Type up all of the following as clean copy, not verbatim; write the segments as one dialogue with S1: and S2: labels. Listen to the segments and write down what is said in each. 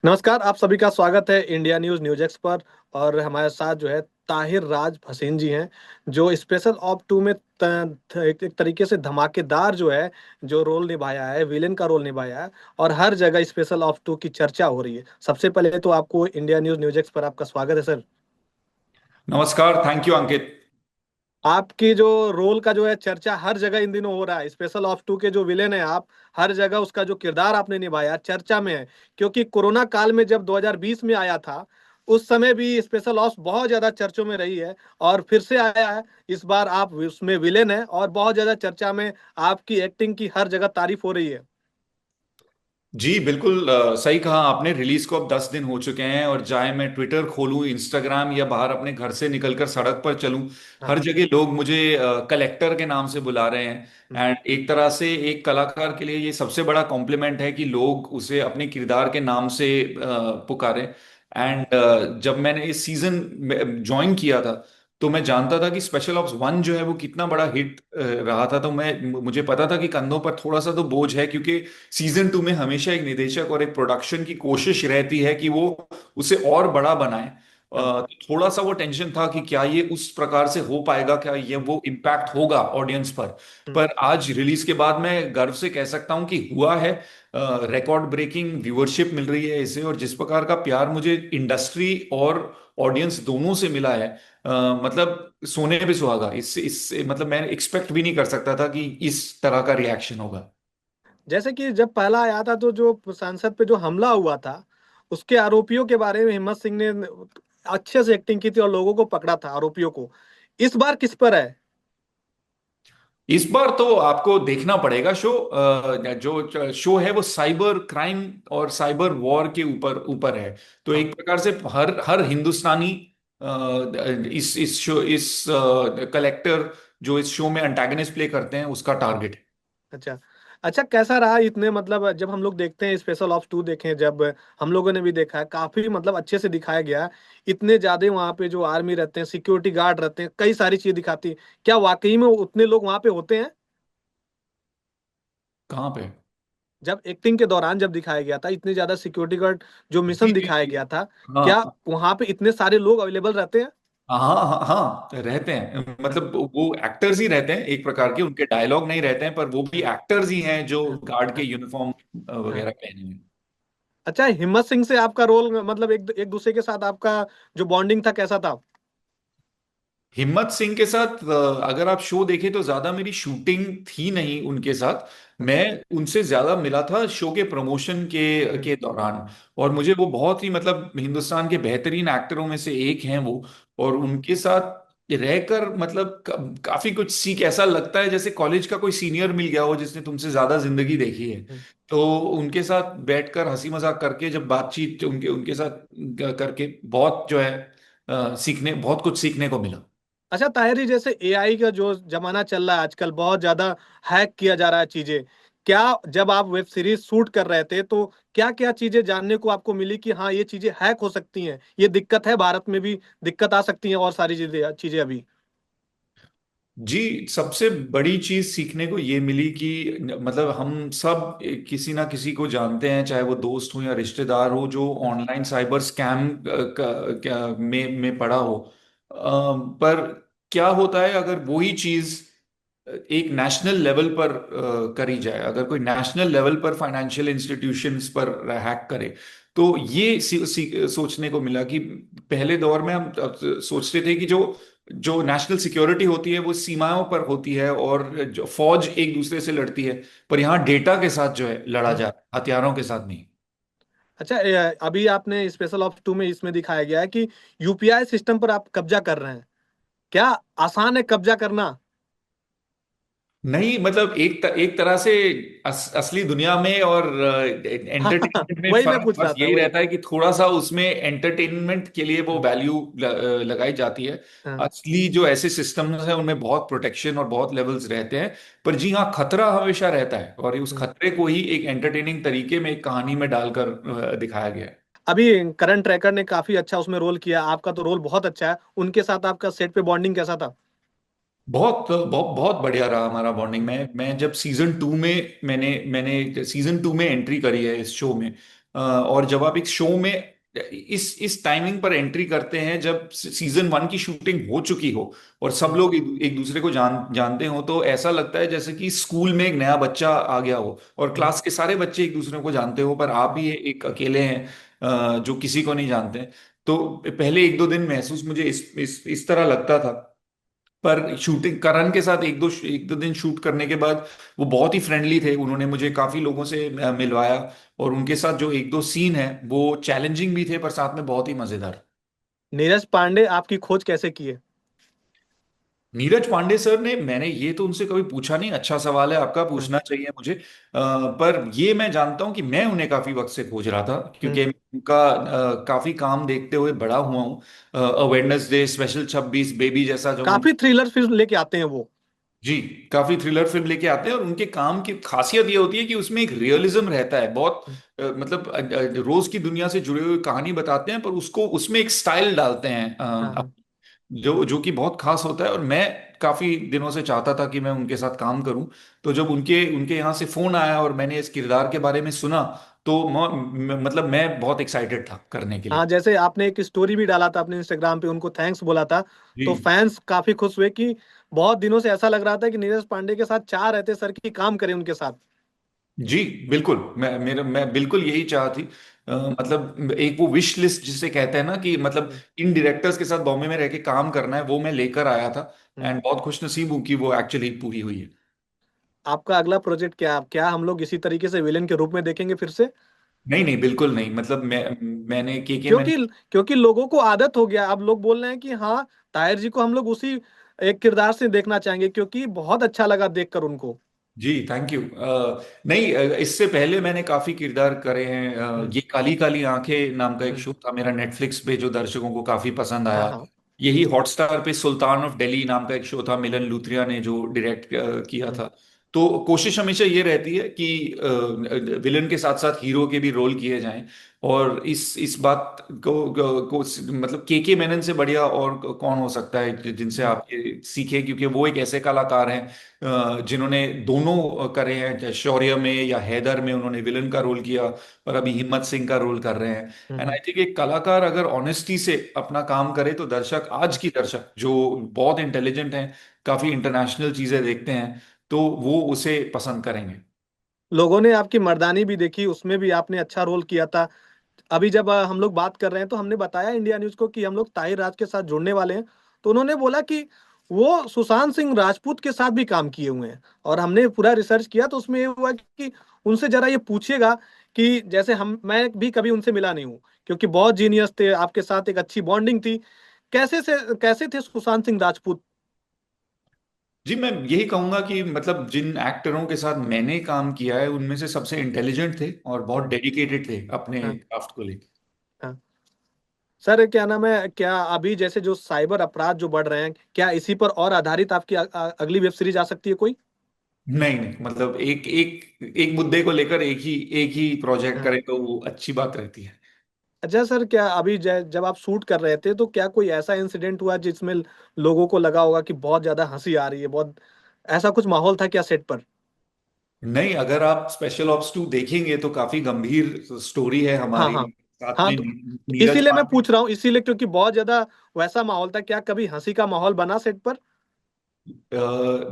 S1: नमस्कार, आप सभी का स्वागत है इंडिया न्यूज़ न्यूज़ एक्स पर। और हमारे साथ जो है ताहिर राज भसीन जी हैं, जो स्पेशल ऑप 2 में एक तरीके से धमाकेदार जो है, जो रोल निभाया है, विलेन का रोल निभाया है। और हर जगह स्पेशल ऑप 2 की चर्चा हो रही है। सबसे पहले तो आपको इंडिया न्यूज़ न्यूज़ एक्स पर आपका स्वागत है सर।
S2: नमस्कार। थैंक यू अंकित।
S1: आपकी जो रोल का जो है चर्चा हर जगह इन दिनों हो रहा है। स्पेशल ऑफ 2 के जो विलेन है आप, हर जगह उसका जो किरदार आपने निभाया चर्चा में है। क्योंकि कोरोना काल में जब 2020 में आया था, उस समय भी स्पेशल ऑप्स बहुत ज्यादा चर्चों में रही है। और फिर से आया है, इस बार आप उसमें विलेन है और बहुत ज्यादा चर्चा में। आपकी एक्टिंग की हर जगह तारीफ हो रही है।
S2: जी बिल्कुल, सही कहा आपने। रिलीज को अब 10 दिन हो चुके हैं और चाहे मैं ट्विटर खोलूं, इंस्टाग्राम या बाहर अपने घर से निकलकर सड़क पर चलूं, हर
S1: हाँ।
S2: जगह लोग मुझे कलेक्टर के नाम से बुला रहे हैं।
S1: हम्म।
S2: एंड एक तरह से एक कलाकार के लिए ये सबसे बड़ा कॉम्प्लीमेंट है कि लोग उसे अपने किरदार के नाम से पुकारें।
S1: हम्म।
S2: एंड जब मैंने इस सीजन ज्वाइन किया था, तो मैं जानता था कि स्पेशल ऑप्स 1 जो है वो कितना बड़ा हिट रहा था। तो मुझे पता था कि कंधों पर थोड़ा सा तो बोझ है, क्योंकि सीजन 2 में हमेशा एक निदेशक और एक प्रोडक्शन की कोशिश रहती है कि वो उसे और बड़ा बनाए।
S1: हाँ।
S2: तो थोड़ा सा वो टेंशन था कि क्या ये उस प्रकार से हो पाएगा, क्या ये वो इम्पैक्ट होगा ऑडियंस पर।
S1: हम्म।
S2: पर आज रिलीज के बाद मैं गर्व से कह सकता हूं कि हुआ है। रिकॉर्ड ब्रेकिंग व्यूअरशिप मिल रही है इसे, और जिस प्रकार का प्यार मुझे इंडस्ट्री और ऑडियंस दोनों से मिला है, मतलब सोने पे सुहागा। इससे इससे मतलब मैं एक्सपेक्ट भी नहीं कर सकता था कि इस तरह का रिएक्शन होगा।
S1: जैसे कि जब पहला आया था तो जो सांसद पे जो हमला हुआ था, उसके आरोपियों के बारे में हिम्मत सिंह ने अच्छे से एक्टिंग की थी और लोगों को पकड़ा था, आरोपियों को। इस बार किस पर है?
S2: इस बार तो आपको देखना पड़ेगा शो। जो शो है वो साइबर क्राइम और साइबर वॉर के ऊपर ऊपर है। तो
S1: हाँ।
S2: एक प्रकार से हर हर हिंदुस्तानी इस शो, इस कलेक्टर जो इस शो में अंटागनिस्ट प्ले करते हैं, उसका टारगेट है।
S1: अच्छा। अच्छा, कैसा रहा इतने मतलब जब हम लोग देखते हैं स्पेशल ऑप्स 2 देखें, जब हम लोगों ने भी देखा है, काफी मतलब अच्छे से दिखाया गया है। इतने ज्यादा वहाँ पे जो आर्मी रहते हैं, सिक्योरिटी गार्ड रहते हैं, कई सारी चीजें दिखाती है। क्या वाकई में उतने लोग वहाँ पे होते हैं?
S2: कहाँ पे?
S1: जब एक्टिंग के दौरान जब दिखाया गया था, इतने ज्यादा सिक्योरिटी गार्ड जो
S2: जी
S1: मिशन
S2: जी
S1: दिखाया
S2: जी।
S1: गया था, क्या
S2: हाँ
S1: वहां पे इतने सारे लोग अवेलेबल रहते हैं?
S2: हाँ हाँ हाँ, रहते हैं। मतलब वो एक्टर्स ही रहते हैं एक प्रकार के, उनके डायलॉग नहीं रहते हैं, पर वो भी एक्टर्स ही हैं जो
S1: हाँ।
S2: गार्ड के
S1: हाँ।
S2: यूनिफॉर्म
S1: हाँ।
S2: वगैरह पहने हुए हैं।
S1: अच्छा, हिम्मत सिंह से आपका रोल मतलब एक एक दूसरे के साथ आपका जो बॉन्डिंग था कैसा था?
S2: हिम्मत सिंह के साथ अगर आप शो देखें तो ज्यादा मेरी शूटिंग थी नहीं उनके साथ।
S1: हाँ।
S2: मैं उनसे ज्यादा मिला था शो के प्रमोशन के दौरान। और मुझे वो बहुत ही, मतलब हिंदुस्तान के बेहतरीन एक्टरों में से एक हैं वो। और उनके साथ रहकर मतलब काफी कुछ सीख, ऐसा लगता है जैसे कॉलेज का कोई सीनियर मिल गया हो जिसने तुमसे ज्यादा जिंदगी देखी है।
S1: हम्म।
S2: तो उनके साथ बैठकर हंसी मजाक करके, जब बातचीत उनके उनके साथ करके, बहुत जो है सीखने, बहुत कुछ सीखने को मिला।
S1: अच्छा ताहिर जी, जैसे एआई का जो जमाना चल रहा है आजकल, बहुत ज्यादा हैक किया जा रहा है चीजें। क्या जब आप वेब सीरीज शूट कर रहे थे तो क्या क्या चीजें जानने को आपको मिली कि हाँ ये चीजें हैक हो सकती हैं, ये दिक्कत है, भारत में भी दिक्कत आ सकती है और सारी चीजें चीजें अभी?
S2: जी, सबसे बड़ी चीज सीखने को ये मिली कि मतलब हम सब किसी ना किसी को जानते हैं, चाहे वो दोस्त हो या रिश्तेदार हो, जो ऑनलाइन साइबर स्कैम में पड़ा हो। पर क्या होता है अगर वही चीज एक नेशनल लेवल पर करी जाए, अगर कोई नेशनल लेवल पर फाइनेंशियल इंस्टीट्यूशंस पर हैक करे, तो ये सोचने को मिला कि पहले दौर में हम सोचते थे कि जो जो नेशनल सिक्योरिटी होती है वो सीमाओं पर होती है और जो फौज एक दूसरे से लड़ती है, पर यहाँ डेटा के साथ जो है लड़ा जा रहा है, हथियारों के साथ नहीं।
S1: अच्छा, अभी आपने स्पेशल ऑप्स 2 में इसमें दिखाया गया है कि यूपीआई सिस्टम पर आप कब्जा कर रहे हैं। क्या आसान है कब्जा करना?
S2: नहीं, मतलब एक तरह से असली दुनिया में और एंटरटेनमेंट में
S1: वही मैं
S2: फर्क
S1: पूछ
S2: बस
S1: रहा था,
S2: यही
S1: वही।
S2: रहता है कि थोड़ा सा उसमें एंटरटेनमेंट के लिए वो वैल्यू लगाई जाती है।
S1: हाँ।
S2: असली जो ऐसे सिस्टम्स हैं उनमें बहुत प्रोटेक्शन और बहुत लेवल्स रहते हैं। पर जी हाँ, खतरा हमेशा रहता है, और उस खतरे को ही एक एंटरटेनिंग तरीके में एक कहानी में डालकर दिखाया गया है।
S1: अभी करंट ट्रैकर ने काफी अच्छा उसमें रोल किया, आपका तो रोल बहुत अच्छा है। उनके साथ आपका सेट पे बॉन्डिंग कैसा था?
S2: बहुत बहुत बहुत बढ़िया रहा हमारा बॉन्डिंग में। मैं जब सीजन 2 में मैंने मैंने सीजन 2 में एंट्री करी है इस शो में, और जब आप एक शो में इस टाइमिंग पर एंट्री करते हैं जब सीजन 1 की शूटिंग हो चुकी हो और सब
S1: हम्म,
S2: लोग एक दूसरे को जानते हो, तो ऐसा लगता है जैसे कि स्कूल में एक नया बच्चा आ गया हो और
S1: हम्म।
S2: क्लास के सारे बच्चे एक दूसरे को जानते हो, पर आप ही एक अकेले हैं जो किसी को नहीं जानते। तो पहले 1-2 दिन महसूस मुझे इस तरह लगता था। पर शूटिंग करण के साथ 1-2 दिन शूट करने के बाद वो बहुत ही फ्रेंडली थे, उन्होंने मुझे काफी लोगों से मिलवाया, और उनके साथ जो 1-2 सीन है वो चैलेंजिंग भी थे पर साथ में बहुत ही मजेदार।
S1: नीरज पांडे आपकी खोज कैसे की है?
S2: नीरज पांडे सर ने, मैंने ये तो उनसे कभी पूछा नहीं, अच्छा सवाल है आपका,
S1: हम्म,
S2: पूछना चाहिए मुझे। पर ये मैं जानता हूँ कि मैं उन्हें काफी वक्त से खोज रहा था,
S1: हम्म।
S2: क्योंकि उनका काफी काम देखते हुए बड़ा हुआ हूँ। वेडनेसडे स्पेशल 26 बेबी जैसा जो
S1: काफी थ्रिलर फिल्म लेके आते हैं वो।
S2: जी, काफी थ्रिलर फिल्म लेके आते हैं, और उनके काम की खासियत ये होती है कि उसमें एक रियलिज्म रहता है बहुत।
S1: हम्म,
S2: मतलब रोज की दुनिया से जुड़े हुए कहानी बताते हैं, पर उसको उसमें एक स्टाइल डालते हैं
S1: हाँ, हाँ।
S2: जो जो कि बहुत खास होता है, और मैं काफी दिनों से चाहता था कि मैं उनके साथ काम करूं। तो जब उनके उनके यहाँ से फोन आया और मैंने इस किरदार के बारे में सुना, तो मतलब मैं बहुत एक्साइटेड था करने के
S1: हाँ,
S2: लिए।
S1: जैसे आपने एक स्टोरी भी डाला था अपने इंस्टाग्राम पे, उनको थैंक्स बोला था।
S2: जी
S1: तो फैंस काफी खुश हुए कि बहुत दिनों से ऐसा लग रहा था कि नीरज पांडे के साथ चाह रहे थे सर की काम करें उनके साथ।
S2: जी, बिल्कुल, मैं बिल्कुल यही चाह थी। मतलब एक वो विश लिस्ट जिसे कहते हैं ना, कि मतलब
S1: हम्म,
S2: इन डायरेक्टर्स के साथ बॉम्बे में रह के काम करना है, वो मैं लेकर आया था।
S1: हम्म।
S2: एंड बहुत खुश नसीब हूँ कि वो एक्चुअली पूरी हुई है।
S1: आपका अगला प्रोजेक्ट क्या, क्या हम लोग इसी तरीके से विलेन के रूप में देखेंगे फिर से?
S2: नहीं नहीं, बिल्कुल नहीं, मतलब मैंने
S1: क्योंकि क्योंकि लोगों को आदत हो गया, अब लोग बोल रहे हैं कि हाँ, ताहिर जी को हम लोग उसी एक किरदार से देखना चाहेंगे, क्योंकि बहुत अच्छा लगा देखकर उनको।
S2: जी, थैंक यू। नहीं, इससे पहले मैंने काफी किरदार करे हैं।
S1: हम्म,
S2: ये काली काली आंखें नाम का एक
S1: हम्म।
S2: शो था मेरा नेटफ्लिक्स पे, जो दर्शकों को काफी पसंद
S1: हाँ,
S2: आया।
S1: हाँ।
S2: यही हॉटस्टार पे सुल्तान ऑफ दिल्ली नाम का एक शो था, मिलन लूथरिया ने जो डायरेक्ट किया
S1: हम्म,
S2: था। तो कोशिश हमेशा ये रहती है कि विलन के साथ साथ हीरो के भी रोल किए जाएं। और इस बात को मतलब के मेनन से बढ़िया और कौन हो सकता है जिनसे
S1: हम्म,
S2: आप ये सीखें, क्योंकि वो एक ऐसे कलाकार हैं जिन्होंने दोनों करे हैं, शौर्य में या हैदर में उन्होंने विलन का रोल किया, और अभी हिम्मत सिंह का रोल कर रहे हैं। And
S1: hmm.
S2: आई थिंक एक कलाकार अगर ऑनेस्टी से अपना काम करे, तो दर्शक, आज की दर्शक जो बहुत इंटेलिजेंट हैं, काफी इंटरनेशनल चीजें देखते हैं, तो वो उसे पसंद करेंगे।
S1: लोगों ने आपकी मर्दानी भी देखी, उसमें भी आपने अच्छा रोल किया था। अभी जब हम लोग बात कर रहे हैं तो हमने बताया इंडिया न्यूज को कि हम लोग ताहिर राज के साथ जुड़ने वाले हैं। तो उन्होंने बोला कि वो सुशांत सिंह राजपूत के साथ भी काम किए हुए हैं। और हमने पूरा रिसर्च किया तो उसमें ये हुआ कि उनसे जरा ये पूछिएगा कि जैसे हम मैं भी कभी उनसे मिला नहीं हूँ, क्योंकि बहुत जीनियस थे, आपके साथ एक अच्छी बॉन्डिंग थी। कैसे थे सुशांत सिंह राजपूत?
S2: जी, मैं यही कहूंगा कि मतलब जिन एक्टरों के साथ मैंने काम किया है उनमें से सबसे इंटेलिजेंट थे और बहुत
S1: हाँ,
S2: डेडिकेटेड थे अपने
S1: हाँ,
S2: क्राफ्ट को लेकर।
S1: हाँ। सर, क्या नाम है, क्या अभी जैसे जो साइबर अपराध जो बढ़ रहे हैं, क्या इसी पर और आधारित आपकी अगली वेब सीरीज आ सकती है कोई?
S2: नहीं नहीं, मतलब एक एक एक मुद्दे को लेकर एक ही प्रोजेक्ट
S1: हाँ।
S2: करें तो वो अच्छी बात रहती है।
S1: अच्छा सर, क्या अभी जब आप शूट कर रहे थे तो क्या कोई ऐसा इंसिडेंट हुआ जिसमें लोगों को लगा होगा कि बहुत ज्यादा हंसी आ रही है, बहुत ऐसा कुछ माहौल था क्या सेट पर?
S2: नहीं, अगर आप स्पेशल ऑप्स 2 देखेंगे तो काफी गंभीर स्टोरी है
S1: हाँ,
S2: हमारी।
S1: हाँ,
S2: साथ
S1: हाँ।
S2: में
S1: तो
S2: नीरज
S1: इसीलिए मैं
S2: पांडे।
S1: पूछ रहा हूँ, इसीलिए क्योंकि बहुत ज्यादा वैसा माहौल था, क्या कभी हंसी का माहौल बना सेट पर?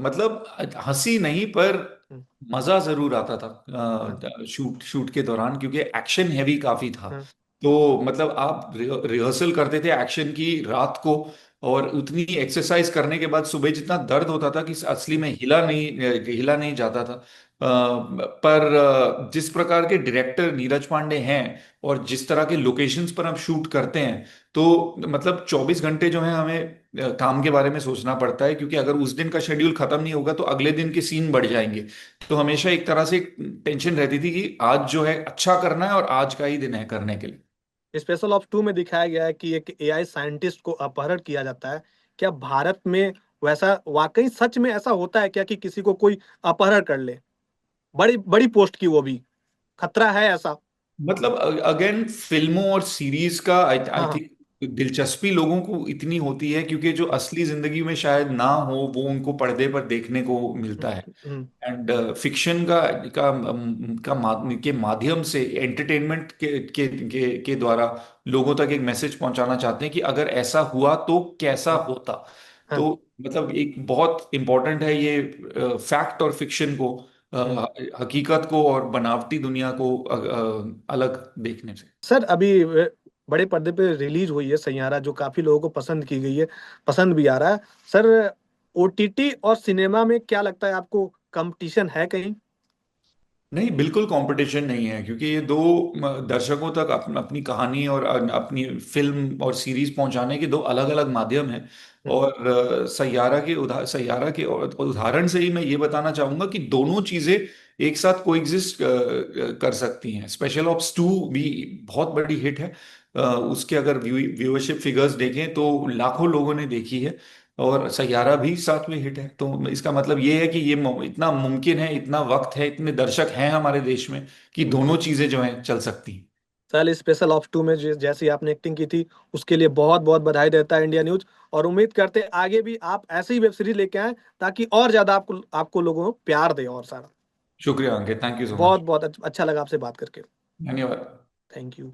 S2: मतलब हंसी नहीं, पर
S1: हम्म,
S2: मजा जरूर आता
S1: हाँ,
S2: था शूट शूट के दौरान, क्योंकि एक्शन हैवी काफी था।
S1: हाँ,
S2: तो मतलब आप रिहर्सल करते थे एक्शन की रात को, और उतनी एक्सरसाइज करने के बाद सुबह जितना दर्द होता था कि असली में हिला नहीं जाता था। पर जिस प्रकार के डायरेक्टर नीरज पांडे हैं और जिस तरह के लोकेशंस पर हम शूट करते हैं, तो मतलब 24 घंटे जो है हमें काम के बारे में सोचना पड़ता है, क्योंकि अगर उस दिन का शेड्यूल खत्म नहीं होगा तो अगले दिन के सीन बढ़ जाएंगे। तो हमेशा एक तरह से टेंशन रहती थी कि आज जो है अच्छा करना है और आज का ही दिन है करने के लिए।
S1: स्पेशल ऑप्स 2 में दिखाया गया है कि एक एआई साइंटिस्ट को अपहरण किया जाता है। क्या भारत में वैसा वाकई सच में ऐसा होता है क्या कि किसी को कोई अपहरण कर ले, बड़ी बड़ी पोस्ट की, वो भी खतरा है ऐसा?
S2: मतलब अगेन फिल्मों और सीरीज का आई
S1: हाँ, हाँ,
S2: थिंक दिलचस्पी लोगों को इतनी होती है क्योंकि जो असली जिंदगी में शायद ना हो वो उनको पर्दे पर देखने को मिलता है।
S1: हम्म,
S2: एंड फिक्शन के माध्यम से एंटरटेनमेंट के द्वारा लोगों तक एक मैसेज पहुंचाना चाहते हैं कि अगर ऐसा हुआ तो कैसा
S1: हाँ
S2: होता।
S1: हाँ।
S2: तो मतलब एक बहुत इंपॉर्टेंट है ये फैक्ट और फिक्शन को,
S1: हम्म।
S2: हकीकत को और बनावटी दुनिया को अलग देखने से।
S1: सर अभी बड़े पर्दे पे रिलीज हुई है सैयारा, जो काफी लोगों को पसंद की गई है, पसंद भी आ रहा है। सर ओटीटी और सिनेमा में क्या लगता है आपको, कंपटीशन है कहीं?
S2: नहीं, बिल्कुल कंपटीशन नहीं है, क्योंकि ये दो दर्शकों तक अपनी कहानी और अपनी फिल्म और सीरीज पहुंचाने के दो अलग अलग माध्यम हैं।
S1: हम्म,
S2: और सैयारा के उदाहरण से ही मैं ये बताना चाहूंगा कि दोनों चीजें एक साथ कोएग्जिस्ट कर सकती हैं। स्पेशल ऑप्स 2 भी बहुत बड़ी हिट है। उसके अगर व्यूअरशिप फिगर्स देखें तो लाखों लोगों ने देखी है, और सैयारा भी साथ में हिट है। तो इसका मतलब ये है कि ये इतना मुमकिन है, इतना वक्त है, इतने दर्शक हैं हमारे देश में कि
S1: हम्म।
S2: दोनों चीजें जो हैं चल सकती हैं।
S1: सर स्पेशल ऑप्स 2 में जैसी आपने एक्टिंग की थी, उसके लिए बहुत बहुत बधाई देता है इंडिया न्यूज। और उम्मीद करते हैं आगे भी आप ऐसी ही वेब सीरीज लेके आए, ताकि और ज्यादा आपको आपको लोगों को प्यार दे और सारा।
S2: शुक्रिया अंकित, थैंक यू सो
S1: बहुत
S2: मच।
S1: बहुत अच्छा लगा आपसे बात करके।
S2: धन्यवाद।
S1: Thank you.